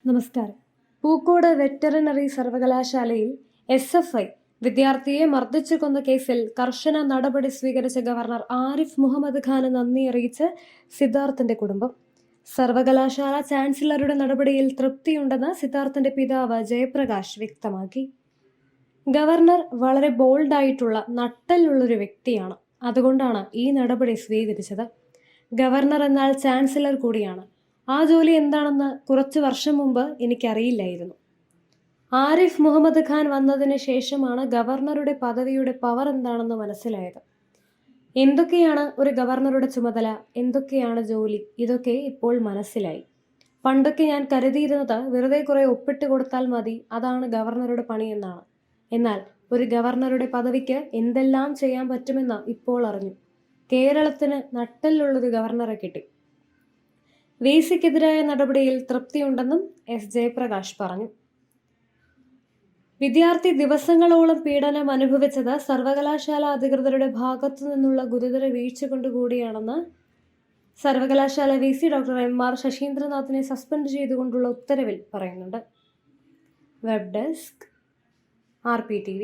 നമസ്കാരം. പൂക്കോട് വെറ്ററിനറി സർവകലാശാലയിൽ SFI വിദ്യാർത്ഥിയെ മർദ്ദിച്ചു കൊന്ന കേസിൽ കർശന നടപടി സ്വീകരിച്ച ഗവർണർ ആരിഫ് മുഹമ്മദ് ഖാന് നന്ദി അറിയിച്ച് സിദ്ധാർത്ഥിന്റെ കുടുംബം. സർവകലാശാല ചാൻസലറുടെ നടപടിയിൽ തൃപ്തിയുണ്ടെന്ന് സിദ്ധാർത്ഥിന്റെ പിതാവ് ജയപ്രകാശ് വ്യക്തമാക്കി. ഗവർണർ വളരെ ബോൾഡായിട്ടുള്ള നട്ടലുള്ളൊരു വ്യക്തിയാണ്. അതുകൊണ്ടാണ് ഈ നടപടി സ്വീകരിച്ചത്. ഗവർണർ എന്നാൽ ചാൻസലർ കൂടിയാണ്. ആ ജോലി എന്താണെന്ന് കുറച്ച് വർഷം മുമ്പ് എനിക്കറിയില്ലായിരുന്നു. ആരിഫ് മുഹമ്മദ് ഖാൻ വന്നതിന് ശേഷമാണ് ഗവർണറുടെ പദവിയുടെ പവർ എന്താണെന്ന് മനസ്സിലായത്. എന്തൊക്കെയാണ് ഒരു ഗവർണറുടെ ചുമതല, എന്തൊക്കെയാണ് ജോലി, ഇതൊക്കെ ഇപ്പോൾ മനസ്സിലായി. പണ്ടൊക്കെ ഞാൻ കരുതിയിരുന്നത് വെറുതെ കുറെ ഒപ്പിട്ട് കൊടുത്താൽ മതി, അതാണ് ഗവർണറുടെ പണിയെന്നാണ്. എന്നാൽ ഒരു ഗവർണറുടെ പദവിക്ക് എന്തെല്ലാം ചെയ്യാൻ പറ്റുമെന്ന് ഇപ്പോൾ അറിഞ്ഞു. കേരളത്തിന് നട്ടലുള്ളൊരു ഗവർണറെ കിട്ടി. VC-ക്കെതിരായ നടപടിയിൽ തൃപ്തിയുണ്ടെന്നും ജയപ്രകാശ് പറഞ്ഞു. വിദ്യാർത്ഥി ദിവസങ്ങളോളം പീഡനം അനുഭവിച്ചത് സർവകലാശാല അധികൃതരുടെ ഭാഗത്തു നിന്നുള്ള ഗുരുതര വീഴ്ച കൊണ്ടുകൂടിയാണെന്ന് സർവകലാശാല VC ഡോക്ടർ MR ശശീന്ദ്രനാഥിനെ സസ്പെൻഡ് ചെയ്തുകൊണ്ടുള്ള ഉത്തരവിൽ പറയുന്നുണ്ട്. Web desk RPTV.